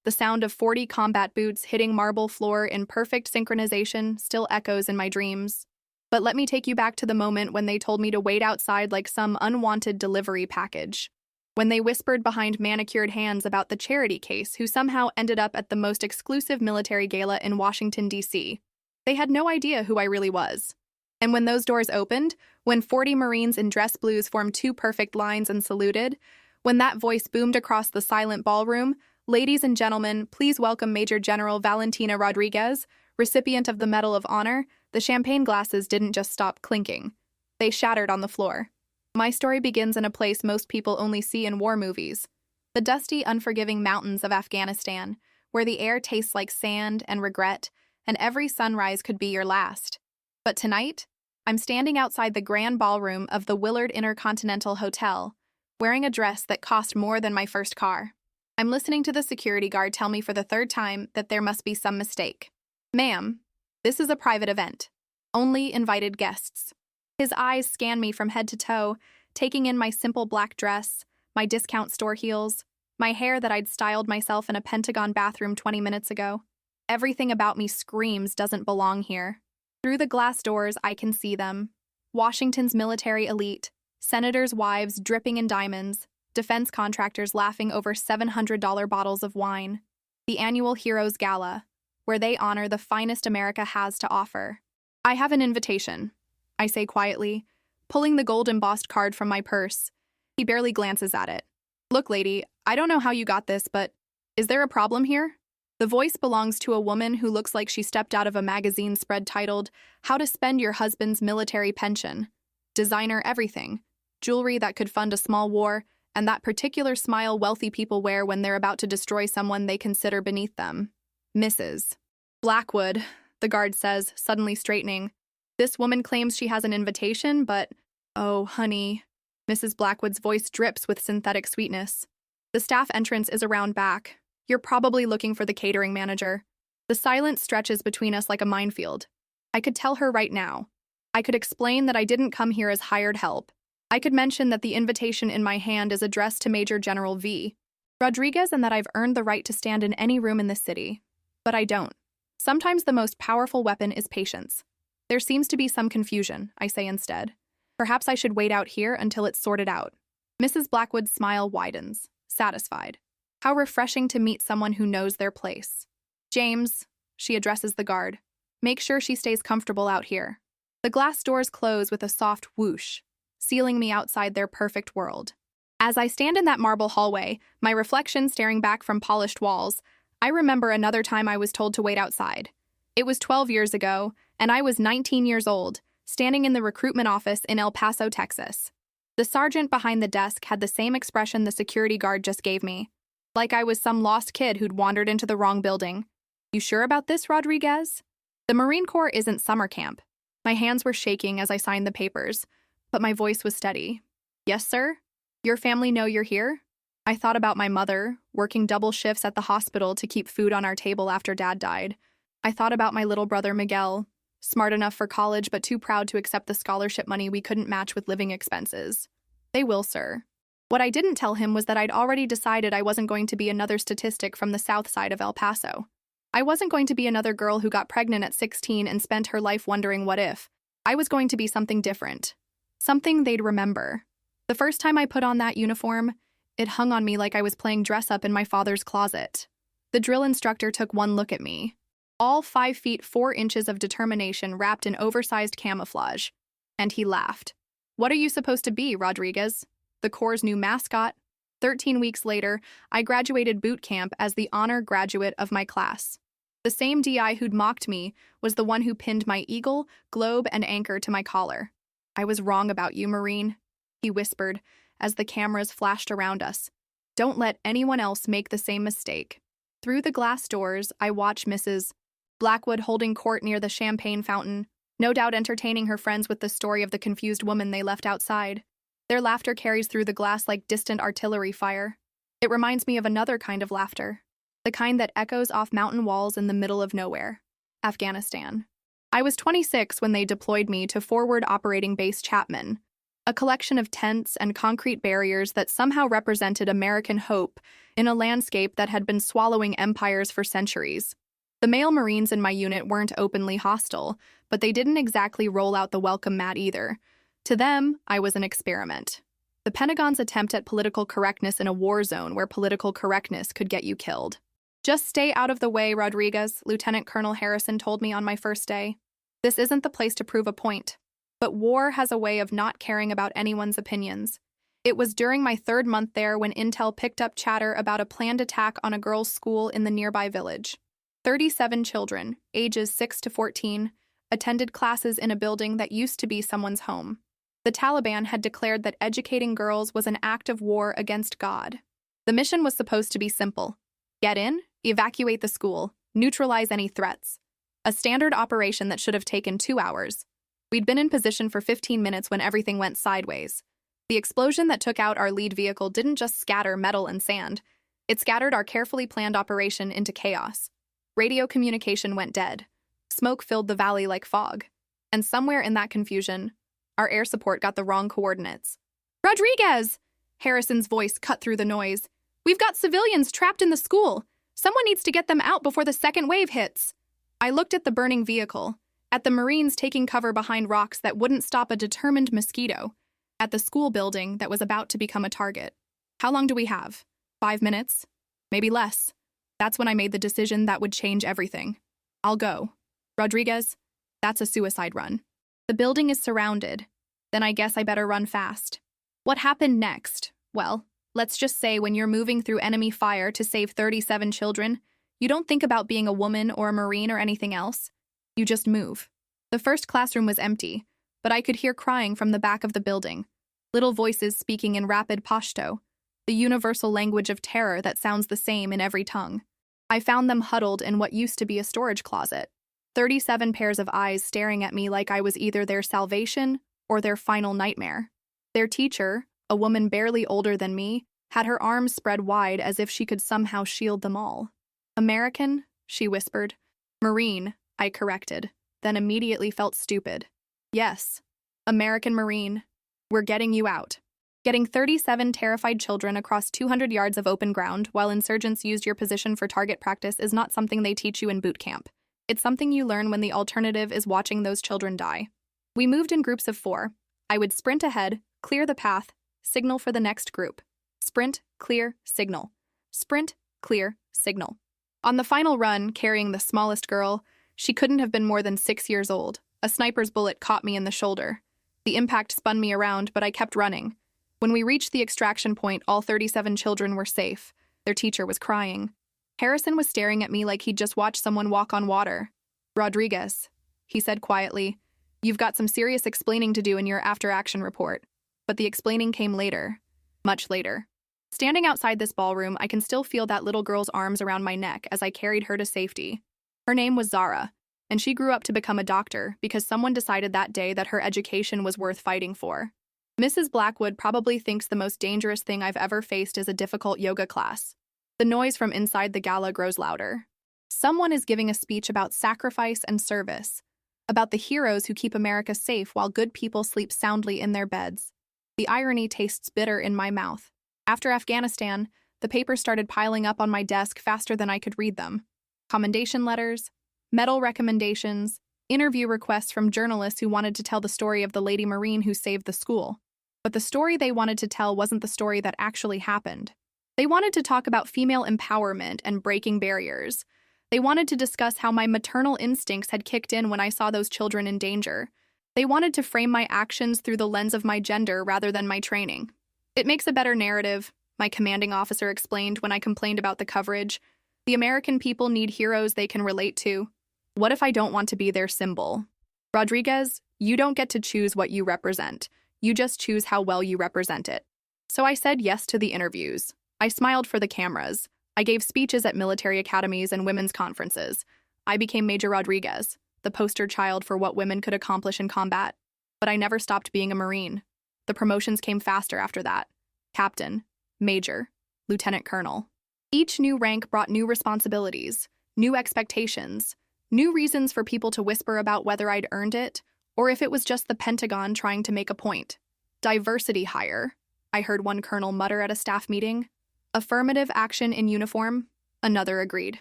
The sound of 40 combat boots hitting marble floor in perfect synchronization still echoes in my dreams. But let me take you back to the moment when they told me to wait outside like some unwanted delivery package. When they whispered behind manicured hands about the charity case who somehow ended up at the most exclusive military gala in Washington, D.C. They had no idea who I really was. And when those doors opened, when 40 Marines in dress blues formed two perfect lines and saluted, when that voice boomed across the silent ballroom, "Ladies and gentlemen, please welcome Major General Valentina Rodriguez, recipient of the Medal of Honor," the champagne glasses didn't just stop clinking. They shattered on the floor. My story begins in a place most people only see in war movies. The dusty, unforgiving mountains of Afghanistan, where the air tastes like sand and regret, and every sunrise could be your last. But tonight, I'm standing outside the grand ballroom of the Willard Intercontinental Hotel, wearing a dress that cost more than my first car. I'm listening to the security guard tell me for the third time that there must be some mistake. "Ma'am, this is a private event. Only invited guests." His eyes scan me from head to toe, taking in my simple black dress, my discount store heels, my hair that I'd styled myself in a Pentagon bathroom 20 minutes ago. Everything about me screams doesn't belong here. Through the glass doors, I can see them. Washington's military elite, senators' wives dripping in diamonds, defense contractors laughing over $700 bottles of wine. The annual Heroes Gala, where they honor the finest America has to offer. "I have an invitation," I say quietly, pulling the gold-embossed card from my purse. He barely glances at it. "Look, lady, I don't know how you got this, but is there a problem here?" The voice belongs to a woman who looks like she stepped out of a magazine spread titled, "How to Spend Your Husband's Military Pension." Designer everything, jewelry that could fund a small war, and that particular smile wealthy people wear when they're about to destroy someone they consider beneath them. "Mrs. Blackwood," the guard says, suddenly straightening. "This woman claims she has an invitation, but, oh, honey." Mrs. Blackwood's voice drips with synthetic sweetness. "The staff entrance is around back. You're probably looking for the catering manager." The silence stretches between us like a minefield. I could tell her right now. I could explain that I didn't come here as hired help. I could mention that the invitation in my hand is addressed to Major General V. Rodriguez and that I've earned the right to stand in any room in this city. But I don't. Sometimes the most powerful weapon is patience. "There seems to be some confusion," I say instead. "Perhaps I should wait out here until it's sorted out." Mrs. Blackwood's smile widens, satisfied. How refreshing to meet someone who knows their place. "James," she addresses the guard, "make sure she stays comfortable out here." The glass doors close with a soft whoosh, sealing me outside their perfect world. As I stand in that marble hallway, my reflection staring back from polished walls, I remember another time I was told to wait outside. It was 12 years ago, and I was 19 years old, standing in the recruitment office in El Paso, Texas. The sergeant behind the desk had the same expression the security guard just gave me, like I was some lost kid who'd wandered into the wrong building. "You sure about this, Rodriguez?" The Marine Corps isn't summer camp. My hands were shaking as I signed the papers, but my voice was steady. "Yes, sir? Your family know you're here?" I thought about my mother, working double shifts at the hospital to keep food on our table after Dad died. I thought about my little brother Miguel, smart enough for college but too proud to accept the scholarship money we couldn't match with living expenses. "They will, sir." What I didn't tell him was that I'd already decided I wasn't going to be another statistic from the south side of El Paso. I wasn't going to be another girl who got pregnant at 16 and spent her life wondering what if. I was going to be something different. Something they'd remember. The first time I put on that uniform, it hung on me like I was playing dress-up in my father's closet. The drill instructor took one look at me. All 5 feet 4 inches of determination wrapped in oversized camouflage. And he laughed. "What are you supposed to be, Rodriguez? The Corps' new mascot?" 13 weeks later, I graduated boot camp as the honor graduate of my class. The same DI who'd mocked me was the one who pinned my eagle, globe, and anchor to my collar. "I was wrong about you, Marine," he whispered as the cameras flashed around us. "Don't let anyone else make the same mistake." Through the glass doors, I watch Mrs. Blackwood holding court near the champagne fountain, no doubt entertaining her friends with the story of the confused woman they left outside. Their laughter carries through the glass like distant artillery fire. It reminds me of another kind of laughter, the kind that echoes off mountain walls in the middle of nowhere. Afghanistan. I was 26 when they deployed me to Forward Operating Base Chapman, a collection of tents and concrete barriers that somehow represented American hope in a landscape that had been swallowing empires for centuries. The male Marines in my unit weren't openly hostile, but they didn't exactly roll out the welcome mat either. To them, I was an experiment. The Pentagon's attempt at political correctness in a war zone where political correctness could get you killed. "Just stay out of the way, Rodriguez," Lieutenant Colonel Harrison told me on my first day. "This isn't the place to prove a point. But war has a way of not caring about anyone's opinions." It was during my 3rd month there when intel picked up chatter about a planned attack on a girls' school in the nearby village. 37 children, ages 6 to 14, attended classes in a building that used to be someone's home. The Taliban had declared that educating girls was an act of war against God. The mission was supposed to be simple: get in, evacuate the school, neutralize any threats. A standard operation that should have taken 2 hours. We'd been in position for 15 minutes when everything went sideways. The explosion that took out our lead vehicle didn't just scatter metal and sand. It scattered our carefully planned operation into chaos. Radio communication went dead. Smoke filled the valley like fog. And somewhere in that confusion, our air support got the wrong coordinates. "Rodriguez!" Harrison's voice cut through the noise. "We've got civilians trapped in the school. Someone needs to get them out before the second wave hits." I looked at the burning vehicle, at the Marines taking cover behind rocks that wouldn't stop a determined mosquito, at the school building that was about to become a target. How long do we have? 5 minutes? Maybe less. That's when I made the decision that would change everything. "I'll go. Rodriguez, that's a suicide run. The building is surrounded. Then I guess I better run fast." What happened next? Well, let's just say when you're moving through enemy fire to save 37 children, you don't think about being a woman or a Marine or anything else. You just move. The first classroom was empty, but I could hear crying from the back of the building. Little voices speaking in rapid Pashto, the universal language of terror that sounds the same in every tongue. I found them huddled in what used to be a storage closet. 37 pairs of eyes staring at me like I was either their salvation or their final nightmare. Their teacher, a woman barely older than me, had her arms spread wide as if she could somehow shield them all. "American?" she whispered. "Marine," I corrected, then immediately felt stupid. "Yes, American Marine. We're getting you out." Getting 37 terrified children across 200 yards of open ground while insurgents used your position for target practice is not something they teach you in boot camp. It's something you learn when the alternative is watching those children die. We moved in groups of 4. I would sprint ahead, clear the path, signal for the next group. Sprint, clear, signal. Sprint, clear, signal. On the final run, carrying the smallest girl, she couldn't have been more than 6 years old. A sniper's bullet caught me in the shoulder. The impact spun me around, but I kept running. When we reached the extraction point, all 37 children were safe. Their teacher was crying. Harrison was staring at me like he'd just watched someone walk on water. "Rodriguez," he said quietly, "you've got some serious explaining to do in your after-action report." But the explaining came later. Much later. Standing outside this ballroom, I can still feel that little girl's arms around my neck as I carried her to safety. Her name was Zara, and she grew up to become a doctor because someone decided that day that her education was worth fighting for. Mrs. Blackwood probably thinks the most dangerous thing I've ever faced is a difficult yoga class. The noise from inside the gala grows louder. Someone is giving a speech about sacrifice and service, about the heroes who keep America safe while good people sleep soundly in their beds. The irony tastes bitter in my mouth. After Afghanistan, the papers started piling up on my desk faster than I could read them. Commendation letters, medal recommendations, interview requests from journalists who wanted to tell the story of the Lady Marine who saved the school. But the story they wanted to tell wasn't the story that actually happened. They wanted to talk about female empowerment and breaking barriers. They wanted to discuss how my maternal instincts had kicked in when I saw those children in danger. They wanted to frame my actions through the lens of my gender rather than my training. "It makes a better narrative," my commanding officer explained when I complained about the coverage. "The American people need heroes they can relate to. What if I don't want to be their symbol? Rodriguez, you don't get to choose what you represent. You just choose how well you represent it." So I said yes to the interviews. I smiled for the cameras. I gave speeches at military academies and women's conferences. I became Major Rodriguez, the poster child for what women could accomplish in combat. But I never stopped being a Marine. The promotions came faster after that. Captain, Major, Lieutenant Colonel. Each new rank brought new responsibilities, new expectations, new reasons for people to whisper about whether I'd earned it, or if it was just the Pentagon trying to make a point. Diversity hire, I heard one colonel mutter at a staff meeting. Affirmative action in uniform, another agreed.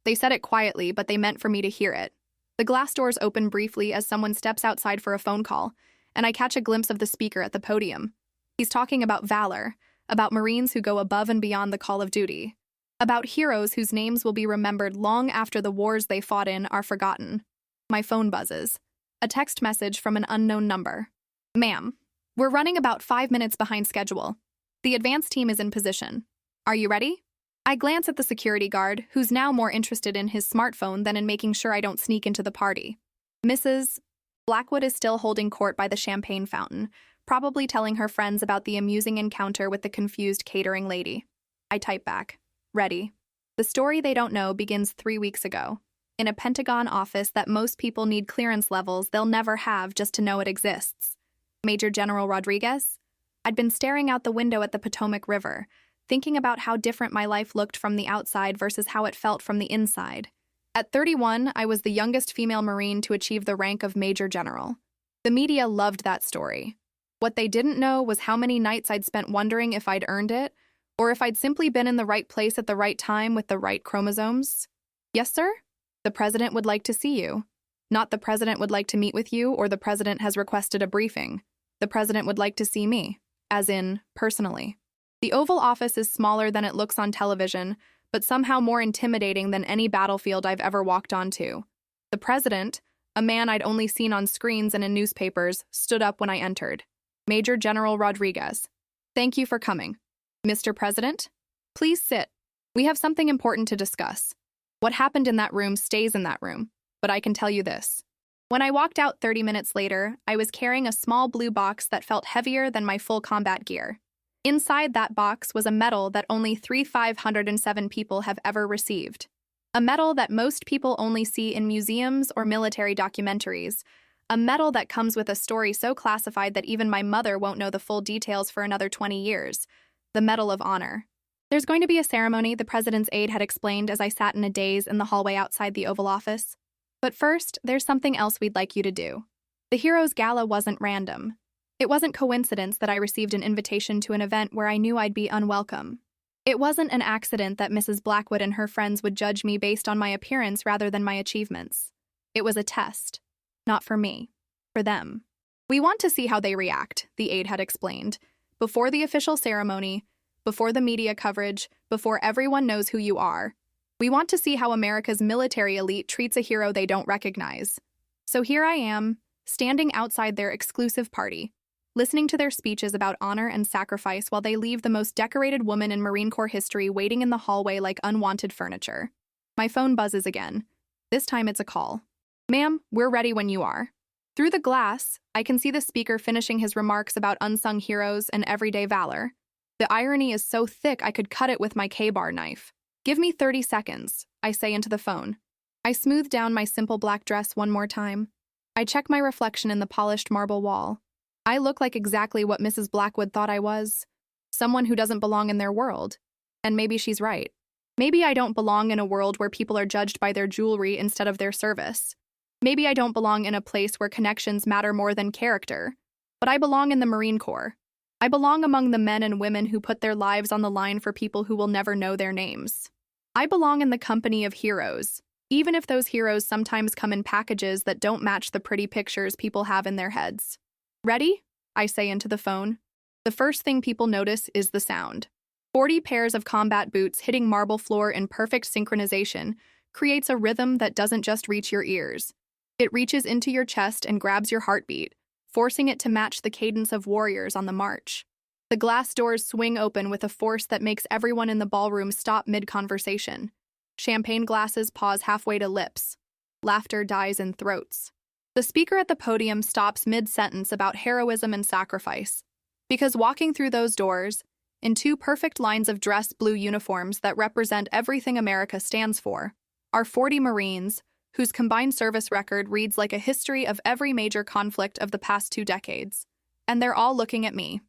They said it quietly, but they meant for me to hear it. The glass doors open briefly as someone steps outside for a phone call, and I catch a glimpse of the speaker at the podium. He's talking about valor, about Marines who go above and beyond the call of duty, about heroes whose names will be remembered long after the wars they fought in are forgotten. My phone buzzes. A text message from an unknown number. Ma'am, we're running about 5 minutes behind schedule. The advance team is in position. Are you ready? I glance at the security guard, who's now more interested in his smartphone than in making sure I don't sneak into the party. Mrs. Blackwood is still holding court by the champagne fountain, probably telling her friends about the amusing encounter with the confused catering lady. I type back. Ready. The story they don't know begins 3 weeks ago, in a Pentagon office that most people need clearance levels they'll never have just to know it exists. Major General Rodriguez? I'd been staring out the window at the Potomac River, thinking about how different my life looked from the outside versus how it felt from the inside. At 31, I was the youngest female Marine to achieve the rank of Major General. The media loved that story. What they didn't know was how many nights I'd spent wondering if I'd earned it, or if I'd simply been in the right place at the right time with the right chromosomes. Yes, sir? The president would like to see you. Not the president would like to meet with you, or the president has requested a briefing. The president would like to see me, as in, personally. The Oval Office is smaller than it looks on television, but somehow more intimidating than any battlefield I've ever walked onto. The president, a man I'd only seen on screens and in newspapers, stood up when I entered. Major General Rodriguez. Thank you for coming. Mr. President, please sit. We have something important to discuss. What happened in that room stays in that room, but I can tell you this. When I walked out 30 minutes later, I was carrying a small blue box that felt heavier than my full combat gear. Inside that box was a medal that only 3,507 people have ever received. A medal that most people only see in museums or military documentaries. A medal that comes with a story so classified that even my mother won't know the full details for another 20 years. The Medal of Honor. There's going to be a ceremony, the president's aide had explained as I sat in a daze in the hallway outside the Oval Office. But first, there's something else we'd like you to do. The Heroes Gala wasn't random. It wasn't coincidence that I received an invitation to an event where I knew I'd be unwelcome. It wasn't an accident that Mrs. Blackwood and her friends would judge me based on my appearance rather than my achievements. It was a test. Not for me. For them. We want to see how they react, the aide had explained. Before the official ceremony, before the media coverage, before everyone knows who you are. We want to see how America's military elite treats a hero they don't recognize. So here I am, standing outside their exclusive party, listening to their speeches about honor and sacrifice while they leave the most decorated woman in Marine Corps history waiting in the hallway like unwanted furniture. My phone buzzes again. This time it's a call. Ma'am, we're ready when you are. Through the glass, I can see the speaker finishing his remarks about unsung heroes and everyday valor. The irony is so thick I could cut it with my K-bar knife. Give me 30 seconds, I say into the phone. I smooth down my simple black dress one more time. I check my reflection in the polished marble wall. I look like exactly what Mrs. Blackwood thought I was. Someone who doesn't belong in their world. And maybe she's right. Maybe I don't belong in a world where people are judged by their jewelry instead of their service. Maybe I don't belong in a place where connections matter more than character. But I belong in the Marine Corps. I belong among the men and women who put their lives on the line for people who will never know their names. I belong in the company of heroes, even if those heroes sometimes come in packages that don't match the pretty pictures people have in their heads. Ready? I say into the phone. The first thing people notice is the sound. 40 pairs of combat boots hitting marble floor in perfect synchronization creates a rhythm that doesn't just reach your ears. It reaches into your chest and grabs your heartbeat, forcing it to match the cadence of warriors on the march. The glass doors swing open with a force that makes everyone in the ballroom stop mid-conversation. Champagne glasses pause halfway to lips. Laughter dies in throats. The speaker at the podium stops mid-sentence about heroism and sacrifice. Because walking through those doors, in 2 perfect lines of dress blue uniforms that represent everything America stands for, are 40 Marines, whose combined service record reads like a history of every major conflict of the past 2 decades. And they're all looking at me.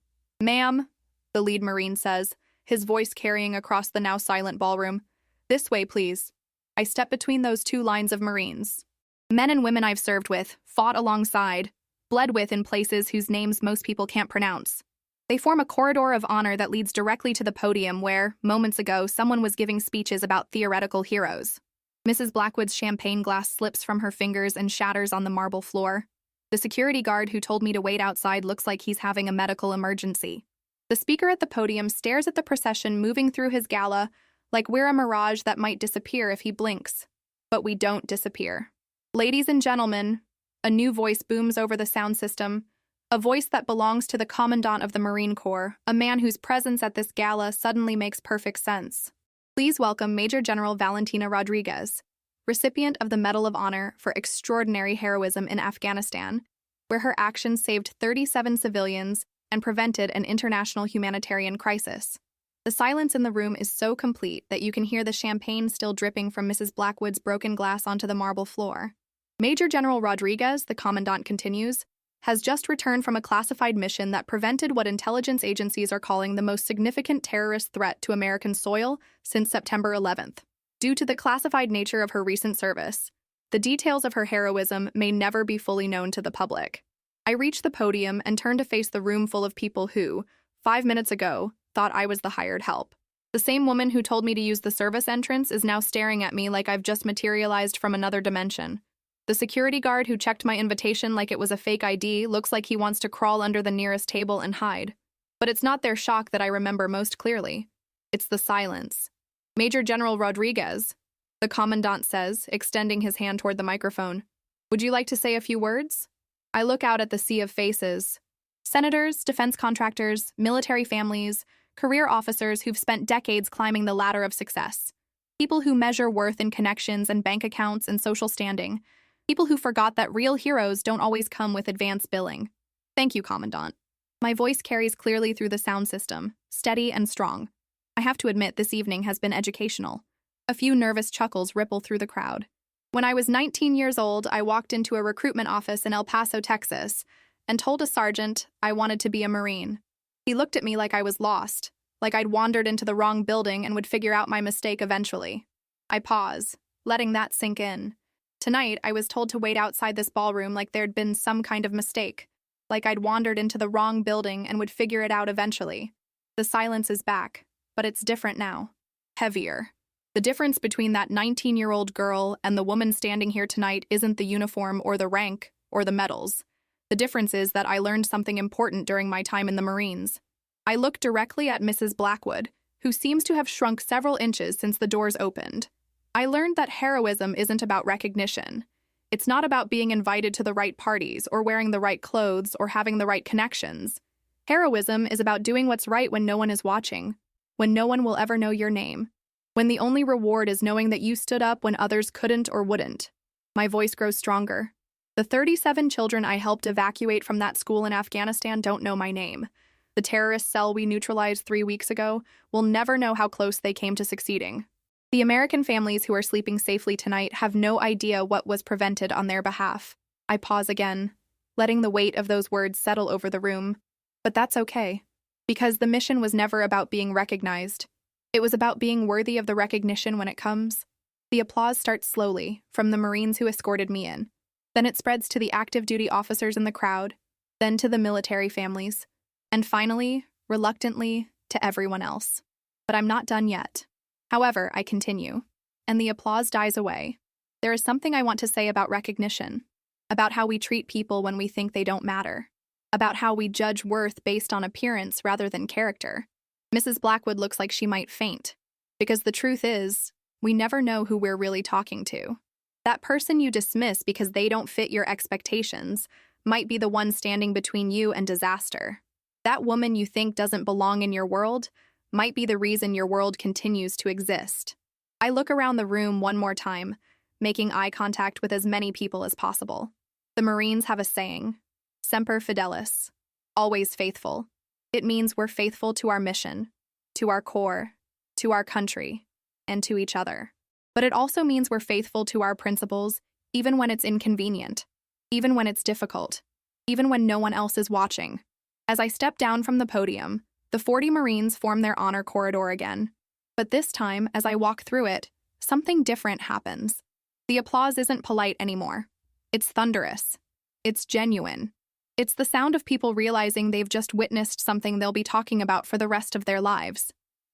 Ma'am, the lead Marine says, his voice carrying across the now silent ballroom. This way, please. I step between those 2 lines of Marines. Men and women I've served with, fought alongside, bled with in places whose names most people can't pronounce. They form a corridor of honor that leads directly to the podium where, moments ago, someone was giving speeches about theoretical heroes. Mrs. Blackwood's champagne glass slips from her fingers and shatters on the marble floor. The security guard who told me to wait outside looks like he's having a medical emergency. The speaker at the podium stares at the procession moving through his gala like we're a mirage that might disappear if he blinks. But we don't disappear. Ladies and gentlemen, a new voice booms over the sound system, a voice that belongs to the Commandant of the Marine Corps, a man whose presence at this gala suddenly makes perfect sense. Please welcome Major General Valentina Rodriguez, recipient of the Medal of Honor for extraordinary heroism in Afghanistan, where her actions saved 37 civilians and prevented an international humanitarian crisis. The silence in the room is so complete that you can hear the champagne still dripping from Mrs. Blackwood's broken glass onto the marble floor. Major General Rodriguez, the Commandant continues, has just returned from a classified mission that prevented what intelligence agencies are calling the most significant terrorist threat to American soil since September 11th. Due to the classified nature of her recent service, the details of her heroism may never be fully known to the public. I reach the podium and turn to face the room full of people who, 5 minutes ago, thought I was the hired help. The same woman who told me to use the service entrance is now staring at me like I've just materialized from another dimension. The security guard who checked my invitation like it was a fake ID looks like he wants to crawl under the nearest table and hide. But it's not their shock that I remember most clearly. It's the silence. Major General Rodriguez, the Commandant says, extending his hand toward the microphone. Would you like to say a few words? I look out at the sea of faces. Senators, defense contractors, military families, career officers who've spent decades climbing the ladder of success. People who measure worth in connections and bank accounts and social standing. People who forgot that real heroes don't always come with advance billing. Thank you, Commandant. My voice carries clearly through the sound system, steady and strong. I have to admit this evening has been educational. A few nervous chuckles ripple through the crowd. When I was 19 years old, I walked into a recruitment office in El Paso, Texas, and told a sergeant I wanted to be a Marine. He looked at me like I was lost, like I'd wandered into the wrong building and would figure out my mistake eventually. I pause, letting that sink in. Tonight, I was told to wait outside this ballroom like there'd been some kind of mistake, like I'd wandered into the wrong building and would figure it out eventually. The silence is back, but it's different now. Heavier. The difference between that 19-year-old girl and the woman standing here tonight isn't the uniform or the rank or the medals. The difference is that I learned something important during my time in the Marines. I look directly at Mrs. Blackwood, who seems to have shrunk several inches since the doors opened. I learned that heroism isn't about recognition. It's not about being invited to the right parties or wearing the right clothes or having the right connections. Heroism is about doing what's right when no one is watching, when no one will ever know your name, when the only reward is knowing that you stood up when others couldn't or wouldn't. My voice grows stronger. The 37 children I helped evacuate from that school in Afghanistan don't know my name. The terrorist cell we neutralized 3 weeks ago will never know how close they came to succeeding. The American families who are sleeping safely tonight have no idea what was prevented on their behalf. I pause again, letting the weight of those words settle over the room. But that's okay, because the mission was never about being recognized. It was about being worthy of the recognition when it comes. The applause starts slowly, from the Marines who escorted me in. Then it spreads to the active duty officers in the crowd, then to the military families, and finally, reluctantly, to everyone else. But I'm not done yet. However, I continue, and the applause dies away. There is something I want to say about recognition, about how we treat people when we think they don't matter, about how we judge worth based on appearance rather than character. Mrs. Blackwood looks like she might faint, because the truth is, we never know who we're really talking to. That person you dismiss because they don't fit your expectations might be the one standing between you and disaster. That woman you think doesn't belong in your world might be the reason your world continues to exist. I look around the room one more time, making eye contact with as many people as possible. The Marines have a saying, Semper Fidelis, always faithful. It means we're faithful to our mission, to our core, to our country, and to each other. But it also means we're faithful to our principles, even when it's inconvenient, even when it's difficult, even when no one else is watching. As I step down from the podium, the 40 Marines form their honor corridor again. But this time, as I walk through it, something different happens. The applause isn't polite anymore. It's thunderous. It's genuine. It's the sound of people realizing they've just witnessed something they'll be talking about for the rest of their lives.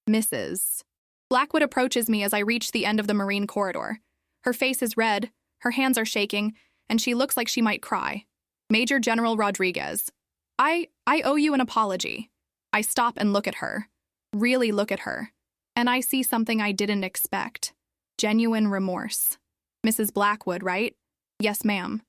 Mrs. Blackwood approaches me as I reach the end of the marine corridor. Her face is red, her hands are shaking, and she looks like she might cry. Major General Rodriguez. I owe you an apology. I stop and look at her. Really look at her. And I see something I didn't expect. Genuine remorse. Mrs. Blackwood, right? Yes, ma'am.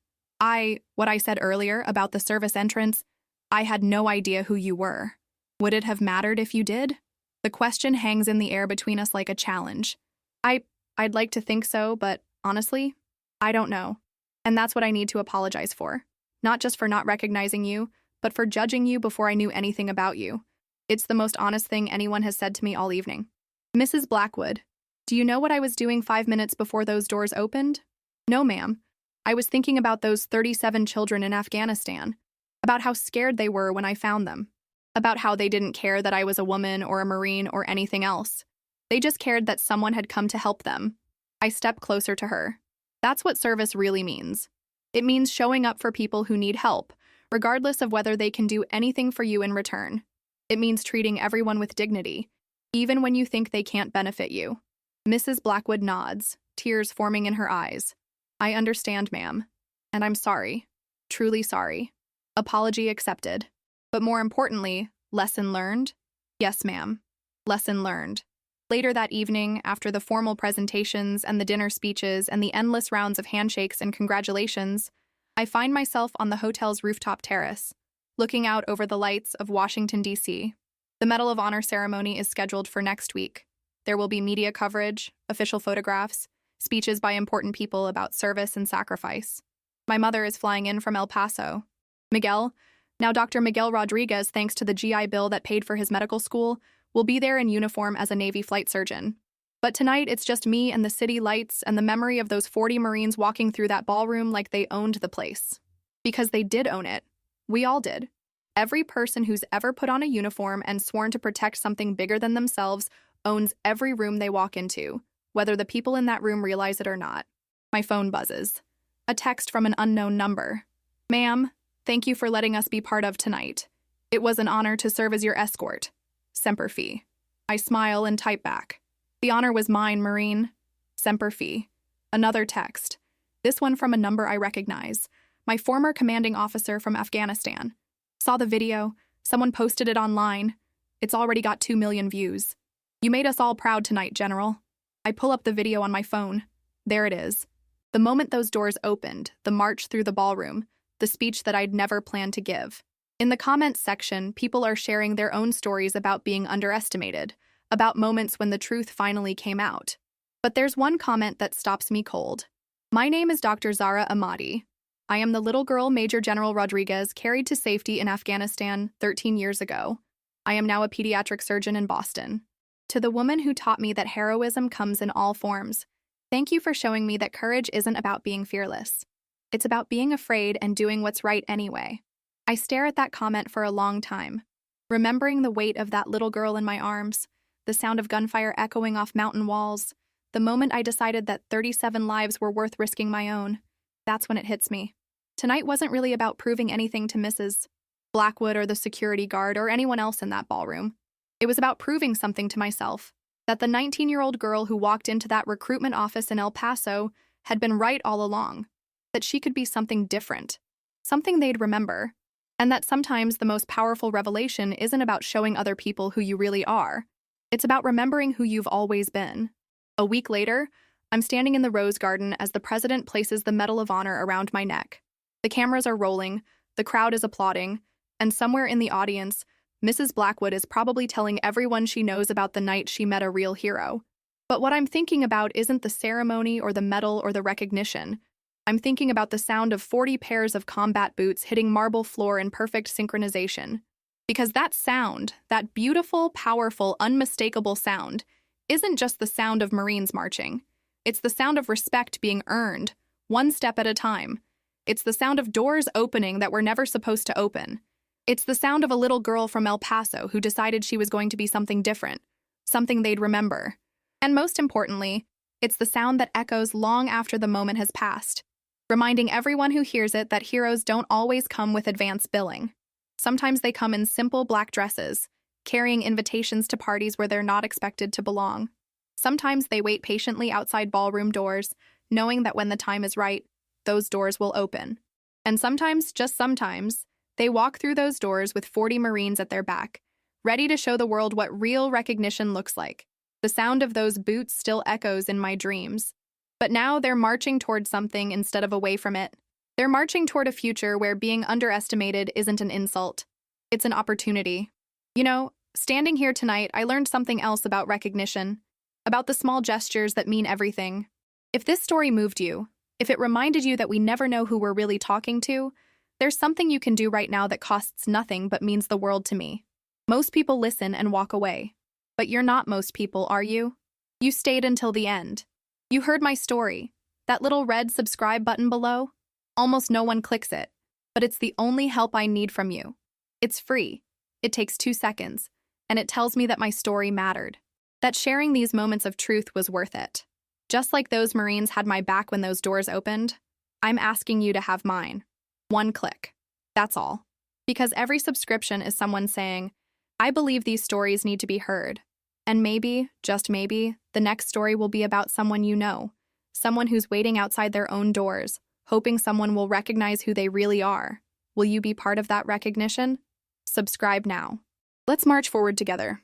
What I said earlier about the service entrance, I had no idea who you were. Would it have mattered if you did? The question hangs in the air between us like a challenge. I'd like to think so, but honestly, I don't know. And that's what I need to apologize for. Not just for not recognizing you, but for judging you before I knew anything about you. It's the most honest thing anyone has said to me all evening. Mrs. Blackwood, do you know what I was doing 5 minutes before those doors opened? No, ma'am. I was thinking about those 37 children in Afghanistan, about how scared they were when I found them, about how they didn't care that I was a woman or a Marine or anything else. They just cared that someone had come to help them. I step closer to her. That's what service really means. It means showing up for people who need help, regardless of whether they can do anything for you in return. It means treating everyone with dignity, even when you think they can't benefit you. Mrs. Blackwood nods, tears forming in her eyes. I understand, ma'am. And I'm sorry. Truly sorry. Apology accepted. But more importantly, lesson learned? Yes, ma'am. Lesson learned. Later that evening, after the formal presentations and the dinner speeches and the endless rounds of handshakes and congratulations, I find myself on the hotel's rooftop terrace, looking out over the lights of Washington, D.C. The Medal of Honor ceremony is scheduled for next week. There will be media coverage, official photographs, speeches by important people about service and sacrifice. My mother is flying in from El Paso. Miguel, now Dr. Miguel Rodriguez, thanks to the GI Bill that paid for his medical school, will be there in uniform as a Navy flight surgeon. But tonight, it's just me and the city lights and the memory of those 40 Marines walking through that ballroom like they owned the place. Because they did own it. We all did. Every person who's ever put on a uniform and sworn to protect something bigger than themselves owns every room they walk into, whether the people in that room realize it or not. My phone buzzes. A text from an unknown number. Ma'am, thank you for letting us be part of tonight. It was an honor to serve as your escort. Semper Fi. I smile and type back. The honor was mine, Marine. Semper Fi. Another text. This one from a number I recognize. My former commanding officer from Afghanistan. Saw the video. Someone posted it online. It's already got 2 million views. You made us all proud tonight, General. I pull up the video on my phone. There it is. The moment those doors opened, the march through the ballroom, the speech that I'd never planned to give. In the comments section, people are sharing their own stories about being underestimated, about moments when the truth finally came out. But there's one comment that stops me cold. My name is Dr. Zara Ahmadi. I am the little girl Major General Rodriguez carried to safety in Afghanistan 13 years ago. I am now a pediatric surgeon in Boston. To the woman who taught me that heroism comes in all forms, thank you for showing me that courage isn't about being fearless. It's about being afraid and doing what's right anyway. I stare at that comment for a long time, remembering the weight of that little girl in my arms, the sound of gunfire echoing off mountain walls, the moment I decided that 37 lives were worth risking my own. That's when it hits me. Tonight wasn't really about proving anything to Mrs. Blackwood or the security guard or anyone else in that ballroom. It was about proving something to myself, that the 19-year-old girl who walked into that recruitment office in El Paso had been right all along, that she could be something different, something they'd remember, and that sometimes the most powerful revelation isn't about showing other people who you really are. It's about remembering who you've always been. A week later, I'm standing in the Rose Garden as the president places the Medal of Honor around my neck. The cameras are rolling, the crowd is applauding, and somewhere in the audience, Mrs. Blackwood is probably telling everyone she knows about the night she met a real hero. But what I'm thinking about isn't the ceremony or the medal or the recognition. I'm thinking about the sound of 40 pairs of combat boots hitting marble floor in perfect synchronization. Because that sound, that beautiful, powerful, unmistakable sound, isn't just the sound of Marines marching. It's the sound of respect being earned, one step at a time. It's the sound of doors opening that were never supposed to open. It's the sound of a little girl from El Paso who decided she was going to be something different, something they'd remember. And most importantly, it's the sound that echoes long after the moment has passed. reminding everyone who hears it that heroes don't always come with advance billing. Sometimes they come in simple black dresses, carrying invitations to parties where they're not expected to belong. Sometimes they wait patiently outside ballroom doors, knowing that when the time is right, those doors will open. And sometimes, just sometimes, they walk through those doors with 40 Marines at their back, ready to show the world what real recognition looks like. The sound of those boots still echoes in my dreams. But now they're marching toward something instead of away from it. They're marching toward a future where being underestimated isn't an insult. It's an opportunity. You know, standing here tonight, I learned something else about recognition, about the small gestures that mean everything. If this story moved you, if it reminded you that we never know who we're really talking to, there's something you can do right now that costs nothing but means the world to me. Most people listen and walk away. But you're not most people, are you? You stayed until the end. You heard my story. That little red subscribe button below? Almost no one clicks it, but it's the only help I need from you. It's free. It takes 2 seconds, and it tells me that my story mattered, that sharing these moments of truth was worth it. Just like those Marines had my back when those doors opened, I'm asking you to have mine. 1 click. That's all. Because every subscription is someone saying, I believe these stories need to be heard. And maybe, just maybe, the next story will be about someone you know, someone who's waiting outside their own doors, hoping someone will recognize who they really are. Will you be part of that recognition? Subscribe now. Let's march forward together.